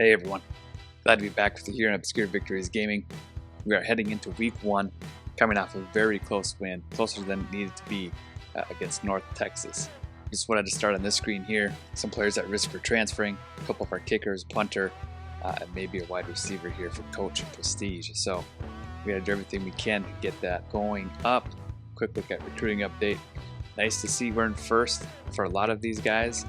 Hey everyone, glad to be back with you here on Obscure Victories Gaming. We are heading into week 1, coming off a very close win, closer than it needed to be against North Texas. Just wanted to start on this screen here, some players at risk for transferring, a couple of our kickers, punter, and maybe a wide receiver here for coach and prestige. So we gotta do everything we can to get that going up. Quick look at recruiting update. Nice to see we're in first for a lot of these guys.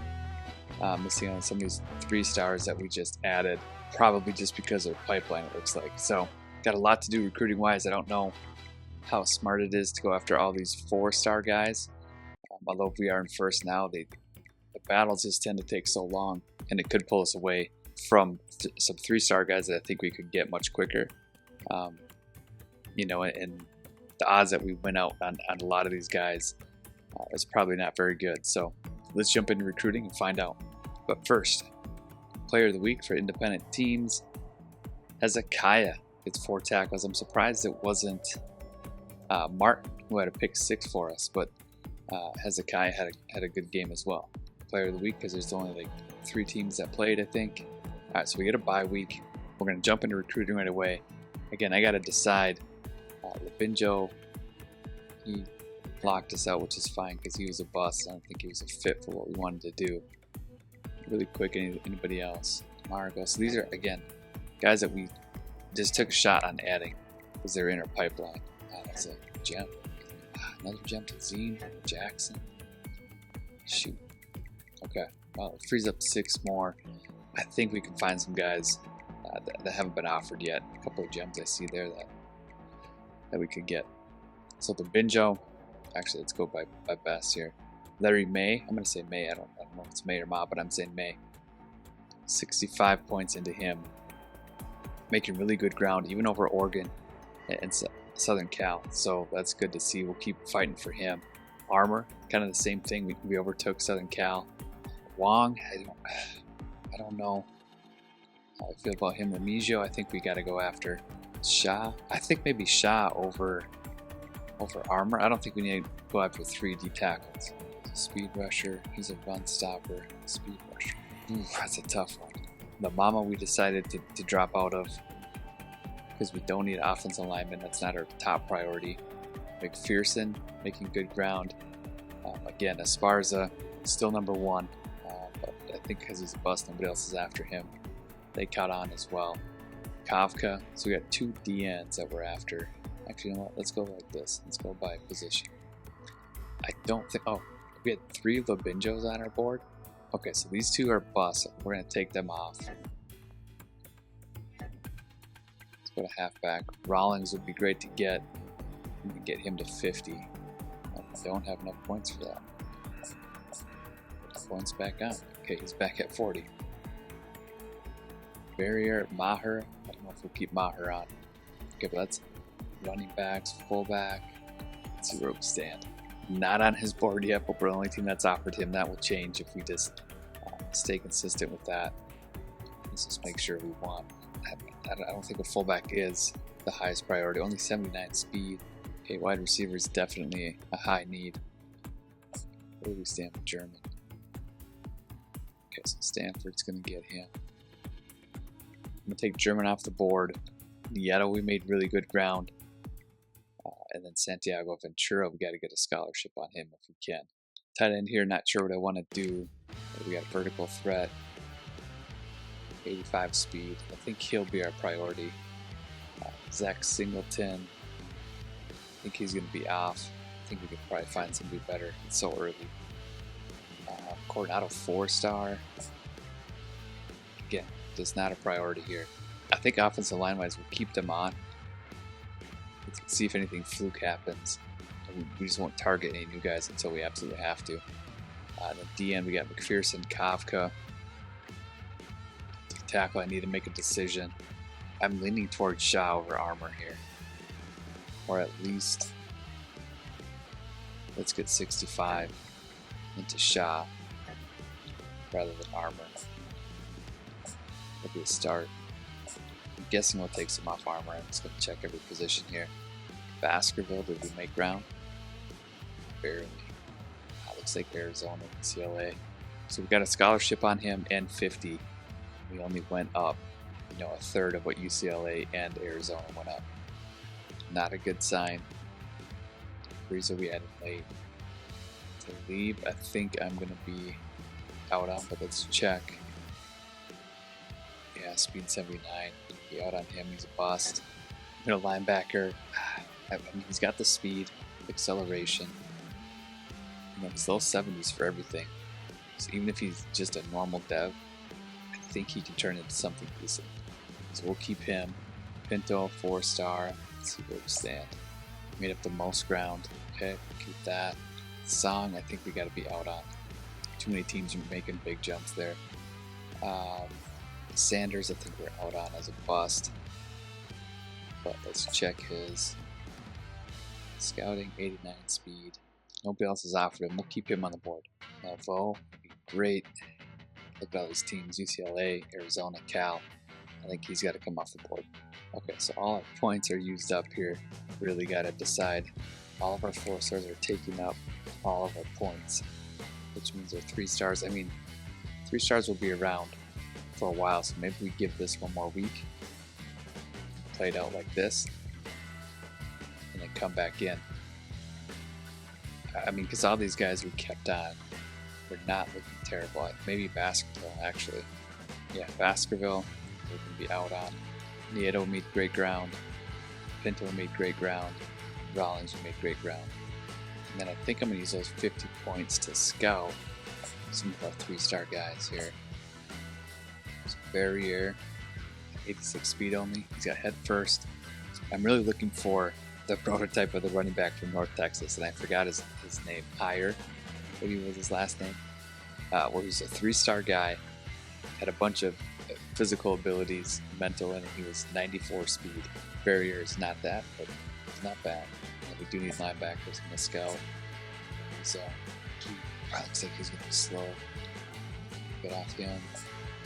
Missing on some of these 3 stars that we just added, probably just because of their pipeline, it looks like. So got a lot to do recruiting wise. I don't know how smart it is to go after all these 4-star guys. Although if we are in first now, the battles just tend to take so long, and it could pull us away from some 3-star guys that I think we could get much quicker. And the odds that we win out on a lot of these guys is probably not very good. So let's jump into recruiting and find out. But first, player of the week for independent teams, Hezekiah gets 4 tackles. I'm surprised it wasn't Martin who had a pick 6 for us, but Hezekiah had a good game as well. Player of the week because there's only like 3 teams that played, I think. All right, so we get a bye week. We're going to jump into recruiting right away. Again, I got to decide. Labinjo, he locked us out, which is fine because he was a bust. I don't think he was a fit for what we wanted to do. Really quick, anybody else? Margo. So these are, again, guys that we just took a shot on adding because they're in our pipeline. That's a gem. Another gem to Zine, Jackson. Shoot. Okay. Well, it frees up 6 more. I think we can find some guys that haven't been offered yet. A couple of gems I see there that we could get. So the Binjo. Actually, let's go by best here. Larry May. I'm going to say May. I don't know if it's May or Ma, but I'm saying May. 65 points into him. Making really good ground, even over Oregon and Southern Cal. So that's good to see. We'll keep fighting for him. Armor, kind of the same thing. We overtook Southern Cal. Wong, I don't know how I feel about him. Remigio, I think we got to go after. Shah, I think maybe Shah over Armor. I don't think we need to go after 3 deep tackles. Speed rusher, he's a run stopper. Speed rusher, that's a tough one. The Mama we decided to drop out of because we don't need offensive lineman. That's not our top priority. McPherson making good ground. Again, Esparza still number 1, but I think because he's a bust, nobody else is after him. They caught on as well. Kafka, so we got 2 DNs that we're after. Actually, you know what? Let's go like this. Let's go by position. I don't think... Oh, we had 3 Labinjos on our board. Okay, so these 2 are busts. We're going to take them off. Let's go to halfback. Rawlings would be great to get. We can get him to 50. I don't have enough points for that. Put points back on. Okay, he's back at 40. Barrier, Maher. I don't know if we'll keep Maher on. Okay, but that's running backs, fullback. Let's see where we stand. Not on his board yet, but we're the only team that's offered him. That will change if we just stay consistent with that. Let's just make sure we want. I don't think a fullback is the highest priority. Only 79 speed. Okay, wide receiver is definitely a high need. Where do we stand with German? Okay, so Stanford's going to get him. I'm going to take German off the board. Nieto, we made really good ground. And then Santiago Ventura, we got to get a scholarship on him if we can. Tight end here, not sure what I want to do. We got a vertical threat. 85 speed. I think he'll be our priority. Zach Singleton. I think he's going to be off. I think we could probably find somebody better. It's so early. Coronado 4-star. Again, just not a priority here. I think offensive line-wise, we'll keep them on. Let's see if anything fluke happens. We just won't target any new guys until we absolutely have to. Then DN, we got McPherson, Kafka. Tackle, I need to make a decision. I'm leaning towards Shaw over Armor here. Or at least, let's get 65 into Shaw rather than Armor. That'll be a start. I'm guessing we'll take some off Armor. I'm just going to check every position here. Baskerville, did we make ground? Barely. Looks like Arizona and CLA. So we got a scholarship on him and 50. We only went up, a third of what UCLA and Arizona went up. Not a good sign. Frieza we added late. To leave, I think I'm going to be out on, but let's check. Yeah, speed 79. Be out on him. He's a bust. Middle linebacker. I mean, he's got the speed, acceleration. He's low 70s for everything. So even if he's just a normal dev, I think he can turn into something decent. So we'll keep him. Pinto, 4-star. Let's see where we stand. Made up the most ground. Okay, keep that. Song, I think we got to be out on. Too many teams are making big jumps there. Sanders, I think we're out on as a bust. But let's check his scouting, 89 speed. Nobody else has offered him. We'll keep him on the board. Now, Vo, great. Look at all these teams: UCLA, Arizona, Cal. I think he's got to come off the board. Okay, so all our points are used up here. Really got to decide. All of our 4-stars are taking up all of our points, which means our 3-stars. I mean, 3-stars will be around for a while, so maybe we give this one more week. Play it out like this, and then come back in. I mean, because all these guys we kept on, they're not looking terrible. Maybe Baskerville, actually. Yeah, Baskerville, we can be out on. Nieto made great ground. Pinto made great ground. Rollins made great ground. And then I think I'm going to use those 50 points to scout some of our 3-star guys here. So Barrier, 86 speed only. He's got head first. I'm really looking for the prototype of the running back from North Texas, and I forgot his name. Iyer, maybe was his last name. Where he's a 3-star guy, had a bunch of physical abilities, mental, and he was 94 speed. Barrier is not that, but it's not bad. And we do need linebackers in the scout. So looks like he's going to be slow. Get off him.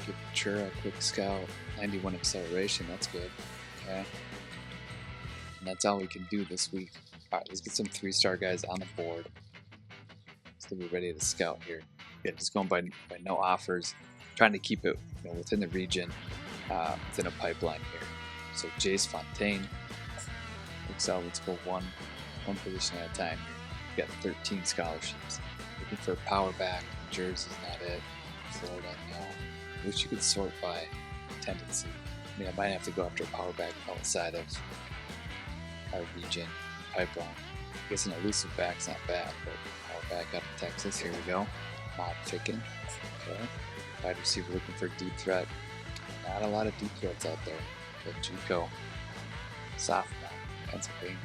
Give Chura a quick scout. 91 acceleration, that's good. Okay. And that's all we can do this week. Alright, let's get some 3-star guys on the board. So we're ready to scout here. Yeah, just going by no offers. Trying to keep it within the region, within a pipeline here. So Jace Fontaine. Let's go one position at a time here. We got 13 scholarships. Looking for a power back. New Jersey's not it. Florida, no. Wish you could sort by tendency. I mean, I might have to go after a power back outside of our region pipeline. I guess an elusive back's not bad, but power back out of Texas. Here we go. Mod Ficken. Okay. Wide receiver looking for a deep threat. Not a lot of deep threats out there. But JUCO, sophomore, Pennsylvania.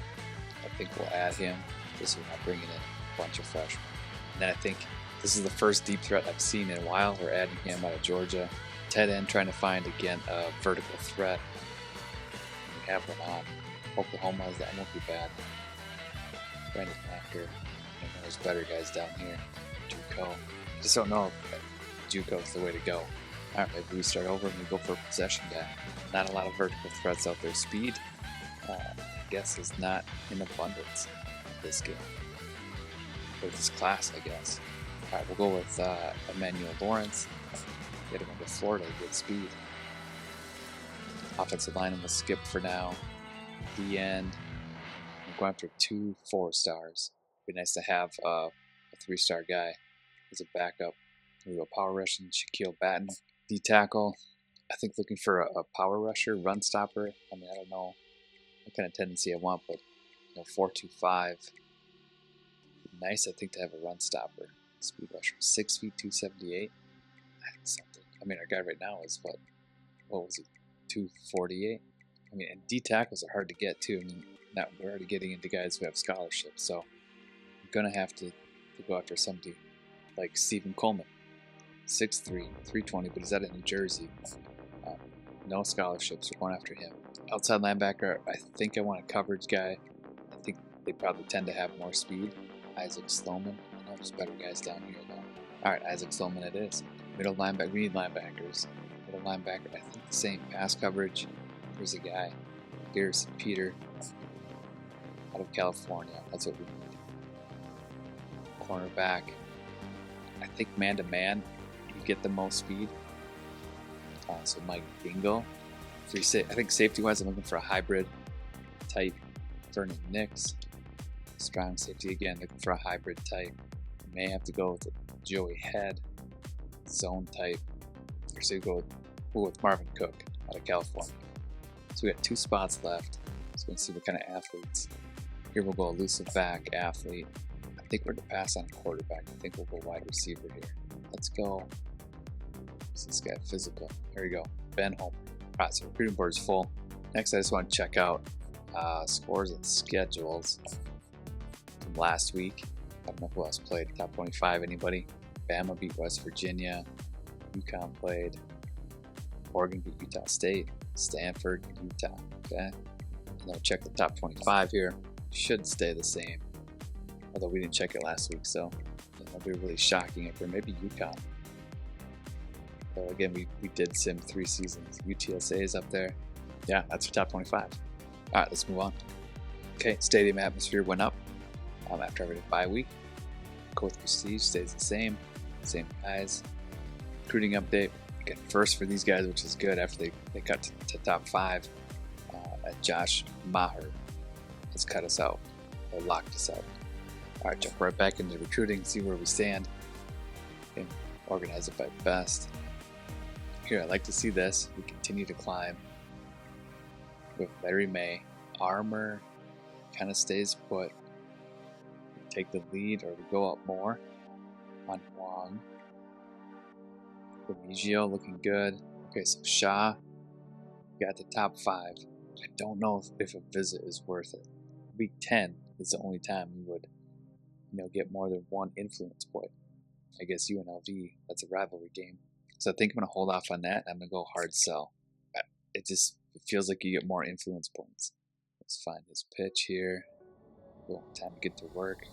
I think we'll add him just so we're not bringing in a bunch of freshmen. And then I think this is the first deep threat I've seen in a while. We're adding him out of Georgia. Tight end, trying to find again a vertical threat. We have one on. Oklahoma, that won't be bad. Brandon Macker. And there's better guys down here. JUCO. Just don't know if JUCO is the way to go. Alright, maybe we start over and we go for a possession guy. Not a lot of vertical threats out there. Speed, I guess, is not in abundance in this game. Or this class, I guess. Alright, we'll go with Emmanuel Lawrence. Get him into Florida to get speed. Offensive line, we'll skip for now. The end. We're going after 2 4-stars. Be nice to have a 3-star guy as a backup. We go power rushing, Shaquille Batten. D-tackle, I think looking for a power rusher, run stopper. I mean, I don't know what kind of tendency I want, but 4.25. Nice, I think, to have a run stopper. Speed rusher, 6 feet, 278. I think something. I mean, our guy right now is what was he? 248. I mean, and D tackles are hard to get too. I mean, we're already getting into guys who have scholarships, so I'm gonna have to go after somebody like Stephen Coleman, 6'3", 320, but he's out of New Jersey. No scholarships. We're going after him. Outside linebacker, I think I want a coverage guy. I think they probably tend to have more speed. Isaac Sloman. I know there's better guys down here though. All right, Isaac Sloman it is. Middle linebacker. We need linebackers. Middle linebacker. I think the same. Pass coverage. There's a guy. Garrison Peter. Out of California. That's what we need. Cornerback. I think man-to-man, you get the most speed. So Mike Dingle. I think safety-wise, I'm looking for a hybrid type. Vernon Nix. Strong safety again, looking for a hybrid type. May have to go with Joey Head, zone type. Or so you go with Marvin Cook out of California. So we got 2 spots left. So we're going to see what kind of athletes. Here we'll go elusive back, athlete. I think we're going to pass on quarterback. I think we'll go wide receiver here. Let's go. What's this guy? Physical. Here we go. Ben Homer. Alright, so recruiting board is full. Next, I just want to check out scores and schedules from last week. I don't know who else played. Top 25, anybody? Bama beat West Virginia. UConn played. Oregon beat Utah State. Stanford, Utah. Okay. And then we'll check the top 25 here. Should stay the same. Although we didn't check it last week, so it'll be really shocking if we're maybe UConn. So again, we did sim 3 seasons. UTSA is up there. Yeah, that's your top 25. All right, let's move on. Okay, stadium atmosphere went up after every bye week. Coach prestige stays the same guys. Recruiting update. Again, first for these guys, which is good after they cut to top 5. Josh Maher has cut us out, or locked us out. All right, jump right back into recruiting, see where we stand. Okay, organize it by best. Here, I'd like to see this. We continue to climb with Larry May. Armor kind of stays put. We take the lead, or we go up more on Wong. Remigio looking good. Okay, so Shaw got the top 5. I don't know if a visit is worth it. Week 10 is the only time we would, get more than 1 influence point. I guess UNLV, that's a rivalry game. So I think I'm going to hold off on that. I'm going to go hard sell. It feels like you get more influence points. Let's find this pitch here. Cool. Time to get to work.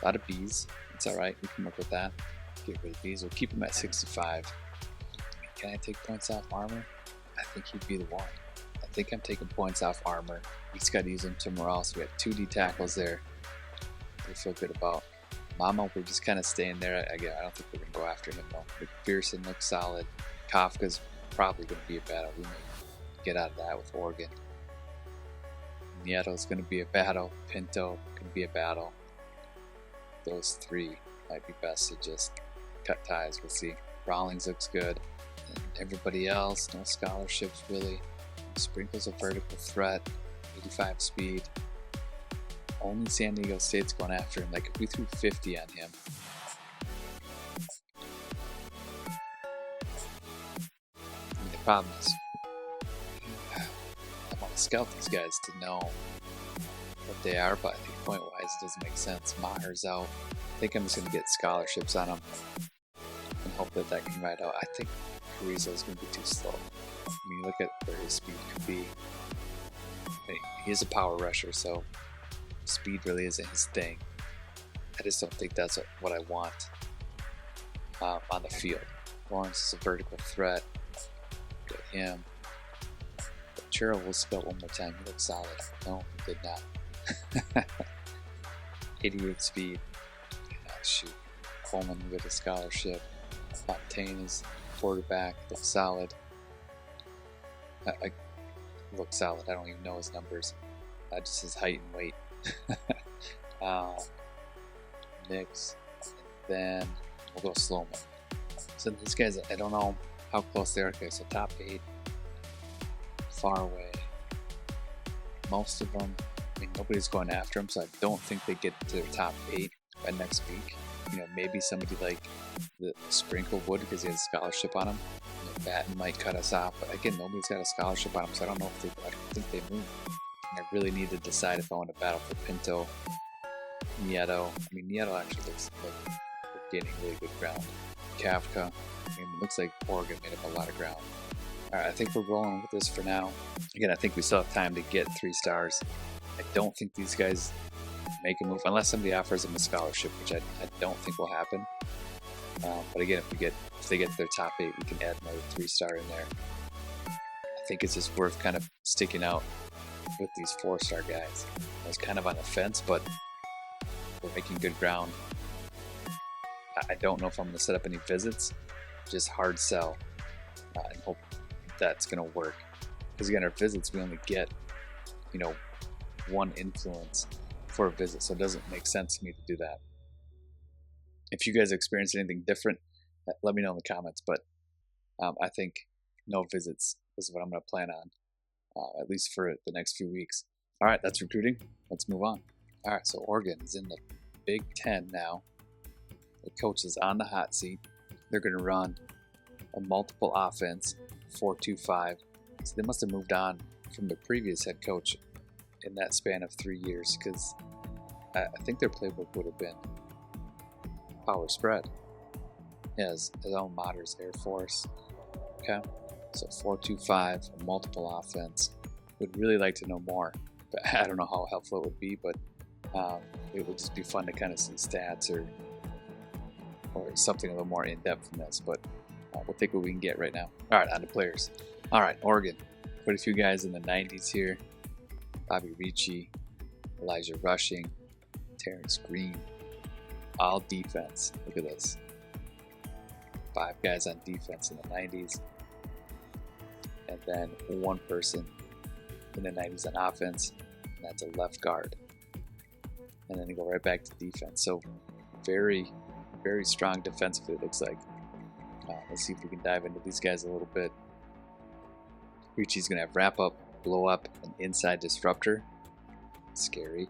A lot of B's. It's all right. We can work with that. Get rid of B's. We'll keep him at 65. Can I take points off Armor? I think he'd be the one. I think I'm taking points off Armor. He's got to use them somewhere else. We have 2 D tackles there. We feel good about. Mama, we're just kind of staying there. Again, I don't think we're going to go after him though. McPherson looks solid. Kafka's probably going to be a battle. We may get out of that with Oregon. Nieto's going to be a battle. Pinto going to be a battle. Those 3 might be best to just cut ties. We'll see. Rawlings looks good. And everybody else, no scholarships really. Sprinkles a vertical threat. 85 speed. Only San Diego State's going after him. Like if we threw 50 on him. The problem is, I want to scout these guys to know what they are, but I think point-wise it doesn't make sense. Maher's out. I think I'm just going to get scholarships on him and hope that can ride out. I think Carrizo's going to be too slow. I mean, look at where his speed could be. He is a power rusher, so speed really isn't his thing. I just don't think that's what I want on the field. Lawrence is a vertical threat. Get him. But Churro will scout one more time. He looks solid. No, he did not. 88 speed. Shoot. Coleman with a scholarship. Fontaine is quarterback. Looks solid. Looks solid. I don't even know his numbers. Just his height and weight. Nix. Then we'll go Sloman. So these guys, I don't know how close they are. Okay, so top 8. Far away. Most of them, I mean, nobody's going after them, so I don't think they get to their top 8 by next week. Maybe somebody like the Sprinkle would because he has a scholarship on him. Batten might cut us off, but again, nobody's got a scholarship on him, so I don't think they move. And I really need to decide if I want to battle for Pinto, Nieto. I mean, Nieto actually looks like we're gaining really good ground. Kafka, I mean, it looks like Oregon made up a lot of ground. All right, I think we're rolling with this for now. Again, I think we still have time to get 3 stars. I don't think these guys make a move unless somebody offers them a scholarship, which I don't think will happen. But again, if they get their top 8, we can add another 3-star in there. I think it's just worth kind of sticking out with these 4-star guys. I was kind of on the fence, but we're making good ground. I don't know if I'm going to set up any visits. Just hard sell. and hope that's going to work. Because again, our visits, we only get, one influence for a visit, so it doesn't make sense to me to do that. If you guys experience anything different, let me know in the comments, but I think no visits is what I'm going to plan on, at least for the next few weeks. All right, that's recruiting. Let's move on. All right, so Oregon is in the Big Ten now. The coach is on the hot seat. They're going to run a multiple offense, 4-2-5. So they must have moved on from the previous head coach in that span of 3 years, because I think their playbook would have been power spread. His alma mater's Air Force. Okay, so 4-2-5, a multiple offense. Would really like to know more, but I don't know how helpful it would be, but it would just be fun to kind of see stats or something a little more in-depth than this, but we'll take what we can get right now. All right, on to players. All right, Oregon. Quite a few guys in the 90s here. Bobby Ricci, Elijah Rushing, Terrence Green. All defense. Look at this. 5 guys on defense in the 90s. And then one person in the 90s on offense, and that's a left guard. And then they go right back to defense. So very, very strong defensively, it looks like. Let's see if we can dive into these guys a little bit. Ricci's going to have wrap up, blow up, and inside disruptor. Scary.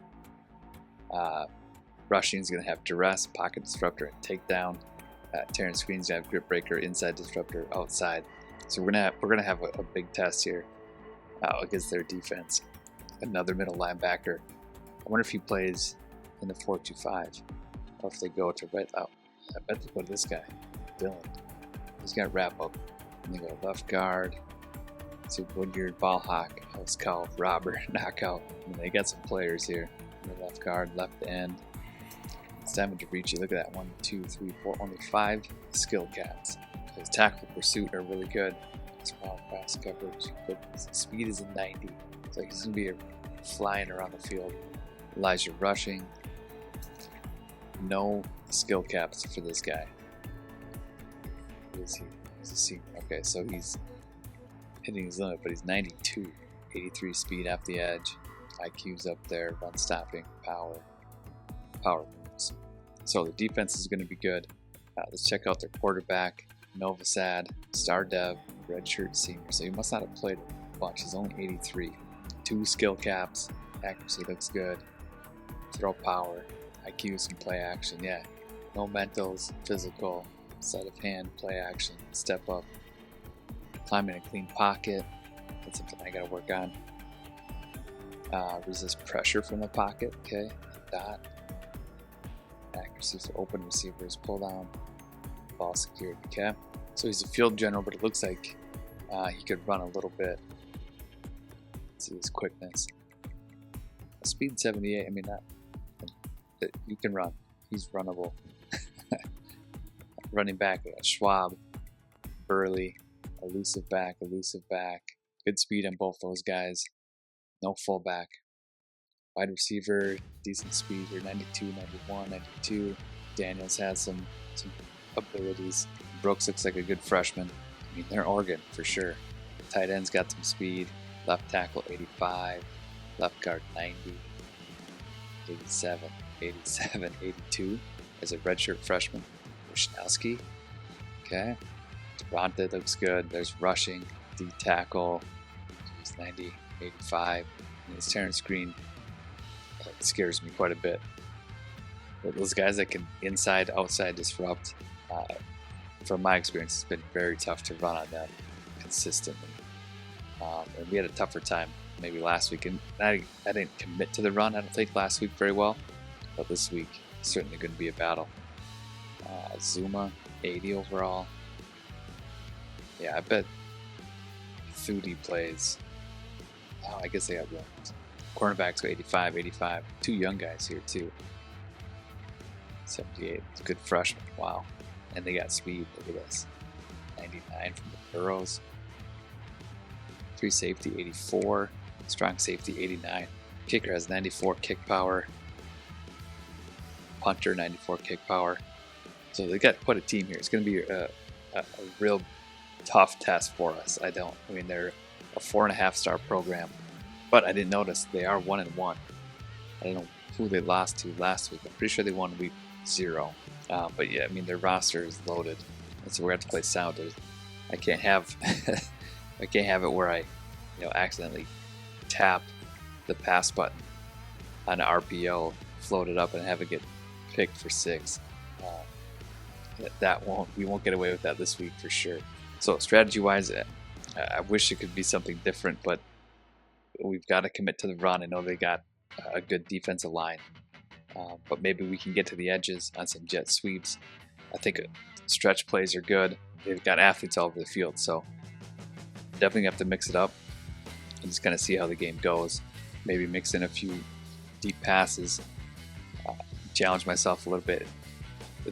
Rushing's going to have duress, pocket disruptor, and takedown. Terrence Green's going to have grip breaker, inside disruptor, outside. So we're gonna have a big test here against their defense. Another middle linebacker. I wonder if he plays in the 4-2-5, or if they go to right out. I bet they go to this guy, Dylan. He's got wrap up. And they go left guard. So Woodyard, ball hawk, house cow, robber, knockout. And they got some players here. The left guard, left end. Simon DeRicci, look at that. 1, 2, 3, 4. Only 5 skill caps. His tackle pursuit are really good. Small pass coverage, but his speed is a 90. So he's going to be flying around the field. Elijah Rushing. No skill caps for this guy. Who is he? He's a senior. Okay, so he's hitting his limit, but he's 92. 83 speed off the edge. IQ's up there. Run stopping. Power moves. So the defense is going to be good. Let's check out their quarterback. Novosad, star dev, redshirt senior. So he must not have played a bunch. He's only 83. 2 skill caps. Accuracy looks good. Throw power. IQ, some play action. Yeah. No mentals, physical, sleight of hand, play action, step up. Climb in a clean pocket. That's something I got to work on. Resist pressure from the pocket. Okay. Dot. Accuracy for open receivers. Pull down. Ball secured. Okay. So he's a field general, but it looks like he could run a little bit. Let's see his quickness. Speed 78. I mean, you can run. He's runnable. Running back, Schwab, Burley, elusive back. Good speed on both those guys. No fullback. Wide receiver, decent speed here. 92, 91, 92. Daniels has some abilities. Brooks looks like a good freshman. I mean, they're Oregon for sure. Tight end's got some speed. Left tackle 85. Left guard 90. 87, 82 as a redshirt freshman. Wishnowski. Okay. Devontae looks good. There's rushing. D tackle. He's 90, 85. And this Terrence Green scares me quite a bit. But those guys that can inside, outside disrupt, from my experience, it's been very tough to run on them consistently. And we had a tougher time maybe last week. And I didn't commit to the run, I don't think, last week very well. But this week, it's certainly going to be a battle. Zuma, 80 overall. Yeah, I bet Thudi plays. Oh, I guess they got one. Cornerbacks go 85. 2 young guys here, too. 78. It's a good freshman. Wow. And they got speed. Look at this. 99 from the Burrows. 3 safety, 84. Strong safety, 89. Kicker has 94 kick power. Punter, 94 kick power. So they got quite a team here. It's going to be a real tough test for us. I mean, they're a 4.5-star program, but I didn't notice they are 1-1. I don't know who they lost to last week. I'm pretty sure they won week 0. But yeah, I mean, their roster is loaded, and so we're going to have to play sound. I can't have I can't have it where I, accidentally tap the pass button on an RPO, float it up, and have it get picked for 6. We won't get away with that this week for sure. So strategy-wise, I wish it could be something different, but we've got to commit to the run. I know they got a good defensive line, but maybe we can get to the edges on some jet sweeps. I think stretch plays are good. They've got athletes all over the field, so definitely have to mix it up and just kind of see how the game goes. Maybe mix in a few deep passes, challenge myself a little bit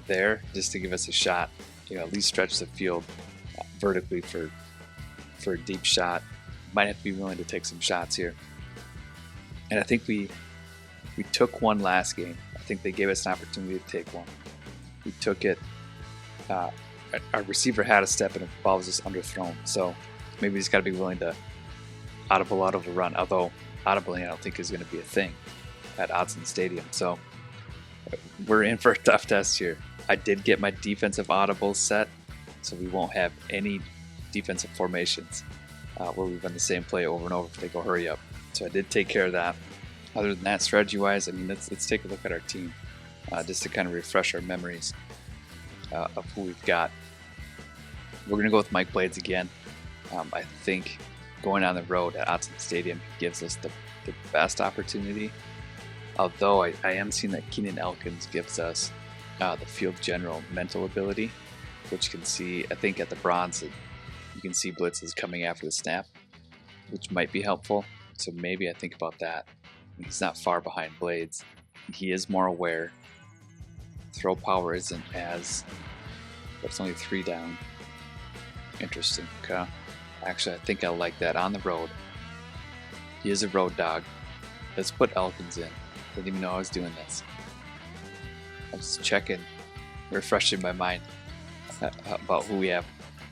there just to give us a shot, at least stretch the field vertically for a deep shot. Might have to be willing to take some shots here. And I think we took one last game. I think they gave us an opportunity to take one. We took it. Our receiver had a step and the ball was just underthrown. So maybe he's got to be willing to audible out of a run. Although audibling I don't think is going to be a thing at Autzen Stadium. So we're in for a tough test here. I did get my defensive audibles set, so we won't have any defensive formations where we run the same play over and over if they go hurry up. So I did take care of that. Other than that, strategy-wise, I mean, let's take a look at our team just to kind of refresh our memories of who we've got. We're going to go with Mike Blades again. I think going on the road at Autzen Stadium gives us the best opportunity. Although I am seeing that Keenan Elkins gives us the field general mental ability, which you can see, I think at the bronze, you can see blitzes coming after the snap, which might be helpful. So maybe I think about that. He's not far behind Blades. He is more aware. Throw power isn't as, but it's only 3 down. Interesting. Okay. Actually, I think I like that on the road. He is a road dog. Let's put Elkins in. Didn't even know I was doing this. I was checking, refreshing my mind about who we have.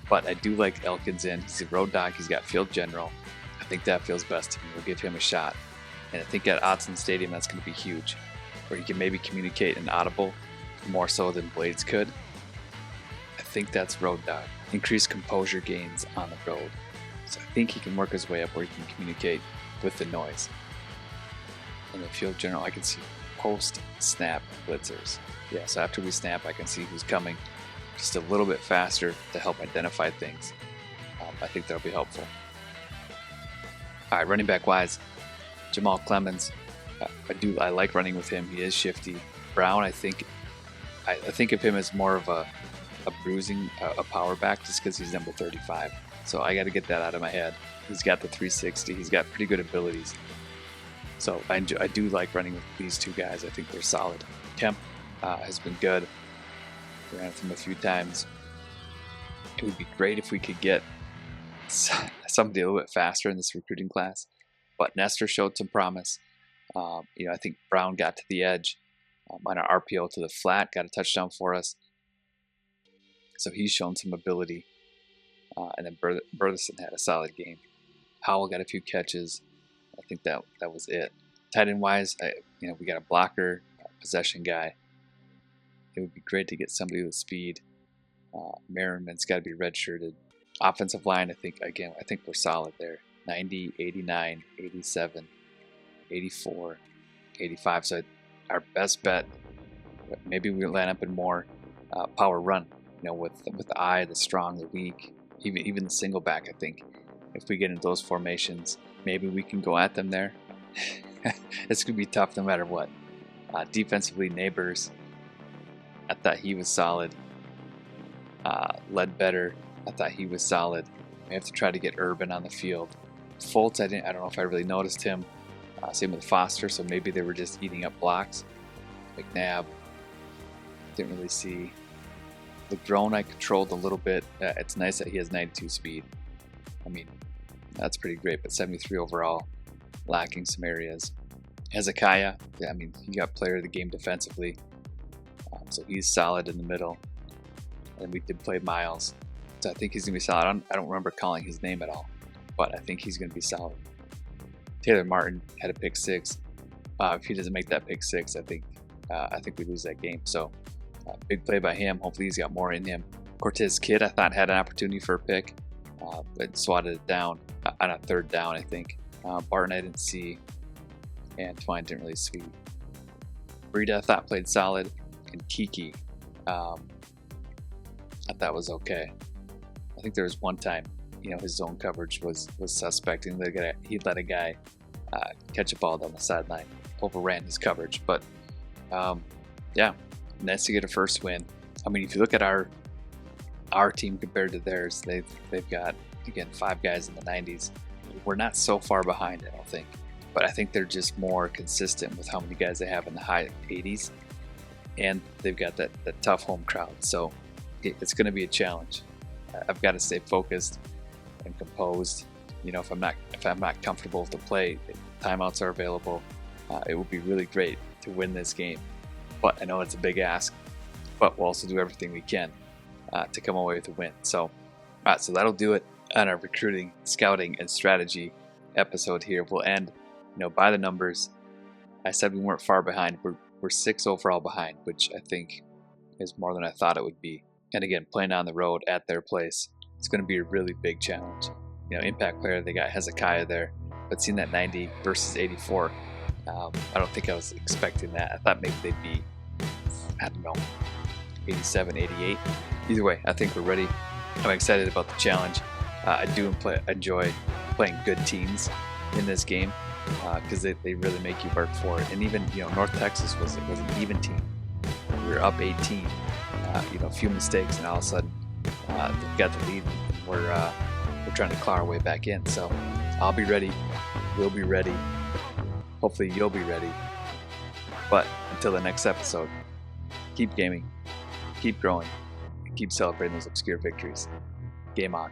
But I do like Elkins in. He's a road dog. He's got field general. I think that feels best to me. We'll give him a shot. And I think at Autzen Stadium that's going to be huge, where he can maybe communicate an audible more so than Blades could. I think that's road dog. Increased composure gains on the road. So I think he can work his way up where he can communicate with the noise. In the field general, I can see post-snap blitzers. Yeah, so after we snap, I can see who's coming just a little bit faster to help identify things. I think that'll be helpful. All right, running back wise, Jamal Clemens. I like running with him. He is shifty. Brown, I think of him as more of a bruising, a power back, just because he's number 35. So I got to get that out of my head. He's got the 360. He's got pretty good abilities. So I do like running with these two guys. I think they're solid. Kemp has been good. Ran with him a few times. It would be great if we could get somebody a little bit faster in this recruiting class. But Nestor showed some promise. I think Brown got to the edge on our RPO to the flat, got a touchdown for us. So he's shown some ability. And then Burleson had a solid game. Howell got a few catches. I think that was it. Tight end wise, we got a blocker, possession guy. It would be great to get somebody with speed. Merriman's got to be redshirted. Offensive line, I think we're solid there. 90, 89, 87, 84, 85. So our best bet, maybe we line up in more power run. With the eye, the strong, the weak, even the single back. I think if we get into those formations, maybe we can go at them there. It's going to be tough no matter what. Defensively, Neighbors, I thought he was solid. Ledbetter, I thought he was solid. We have to try to get Urban on the field. Fultz, I don't know if I really noticed him. Same with Foster, so maybe they were just eating up blocks. McNabb, didn't really see. LeGrone, I controlled a little bit. It's nice that he has 92 speed. I mean, that's pretty great, but 73 overall, lacking some areas. Hezekiah, he got player of the game defensively, so he's solid in the middle. And we did play Miles. So I think he's going to be solid. I don't remember calling his name at all, but I think he's going to be solid. Taylor Martin had a pick six. If he doesn't make that pick six, I think we lose that game. So big play by him. Hopefully he's got more in him. Cortez Kidd, I thought had an opportunity for a pick, but swatted it down on a third down, I think. Barton I didn't see, and Twine didn't really see. Breida I thought played solid, and Kiki I thought was okay. I think there was one time, his zone coverage was suspect, and he let a guy catch a ball down the sideline, overran his coverage. But yeah, nice to get a first win. I mean, if you look at our team compared to theirs, they've got, again, 5 guys in the 90s. We're not so far behind, I don't think, but I think they're just more consistent with how many guys they have in the high 80s, and they've got that tough home crowd. So it's going to be a challenge. I've got to stay focused and composed. If I'm not comfortable with the play, timeouts are available. It would be really great to win this game, but I know it's a big ask. But we'll also do everything we can to come away with a win. So, all right, so that'll do it on our recruiting, scouting, and strategy episode here. We'll end, by the numbers. I said we weren't far behind. We're 6 overall behind, which I think is more than I thought it would be. And again, playing on the road at their place, it's going to be a really big challenge. Impact player, they got Hezekiah there, but seeing that 90 versus 84, I don't think I was expecting that. I thought maybe they'd be, 87, 88. Either way, I think we're ready. I'm excited about the challenge. I do enjoy playing good teams in this game because they really make you work for it. And even North Texas was an even team. We were up 18. A few mistakes, and all of a sudden they've got the lead. And we're trying to claw our way back in. So I'll be ready. We'll be ready. Hopefully you'll be ready. But until the next episode, keep gaming, keep growing, and keep celebrating those obscure victories. Game on.